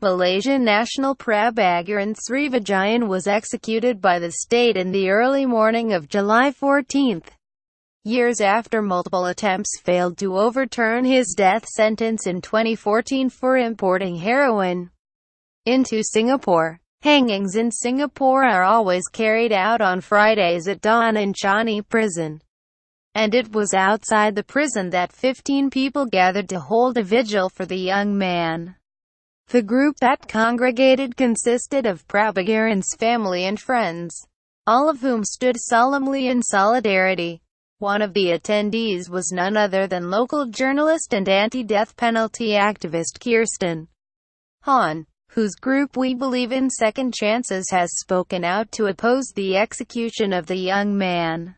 Malaysian national Prabagaran Srivijayan was executed by the state in the early morning of July 14, years after multiple attempts failed to overturn his death sentence in 2014 for importing heroin into Singapore. Hangings in Singapore are always carried out on Fridays at dawn in Changi Prison, and it was outside the prison that 15 people gathered to hold a vigil for the young man. The group that congregated consisted of Prabagarans' family and friends, all of whom stood solemnly in solidarity. One of the attendees was none other than local journalist and anti-death penalty activist Kirsten Han, whose group We Believe in Second Chances has spoken out to oppose the execution of the young man,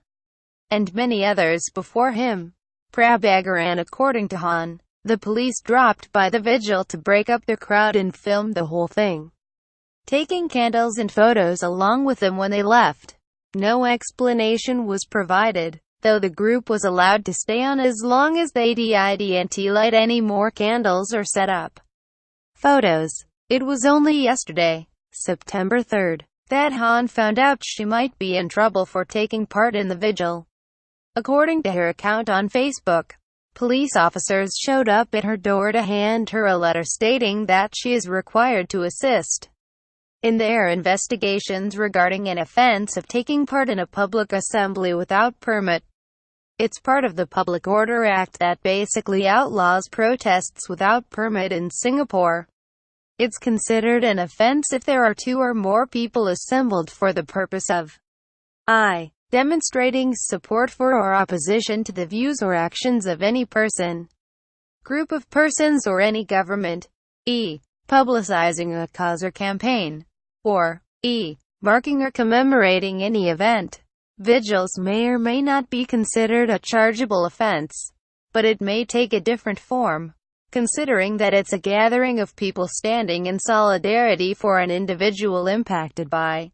and many others before him. Prabagaran. According to Han, the police dropped by the vigil to break up the crowd and filmed the whole thing, taking candles and photos along with them when they left. No explanation was provided, though the group was allowed to stay on as long as they didn't light any more candles or set up photos. It was only yesterday, September 3rd, that Han found out she might be in trouble for taking part in the vigil. According to her account on Facebook, police officers showed up at her door to hand her a letter stating that she is required to assist in their investigations regarding an offense of taking part in a public assembly without permit. It's part of the Public Order Act that basically outlaws protests without permit in Singapore. It's considered an offense if there are 2 or more people assembled for the purpose of demonstrating support for or opposition to the views or actions of any person, group of persons or any government, publicizing a cause or campaign, or marking or commemorating any event. Vigils may or may not be considered a chargeable offense, but it may take a different form, considering that it's a gathering of people standing in solidarity for an individual impacted by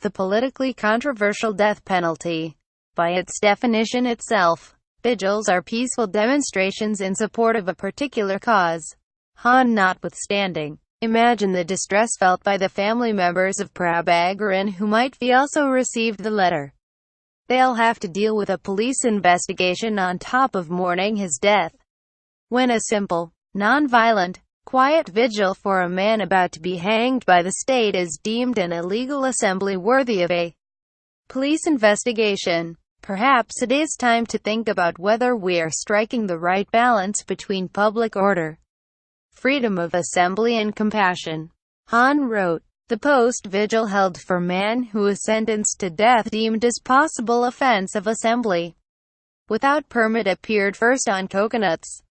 the politically controversial death penalty. By its definition itself, vigils are peaceful demonstrations in support of a particular cause. Han notwithstanding, imagine the distress felt by the family members of Prabagaran who might be also received the letter. They'll have to deal with a police investigation on top of mourning his death. When a simple, non-violent, quiet vigil for a man about to be hanged by the state is deemed an illegal assembly worthy of a police investigation, perhaps it is time to think about whether we are striking the right balance between public order, freedom of assembly and compassion. Han wrote, the post-vigil held for man who was sentenced to death deemed as possible offense of assembly without permit appeared first on Coconuts.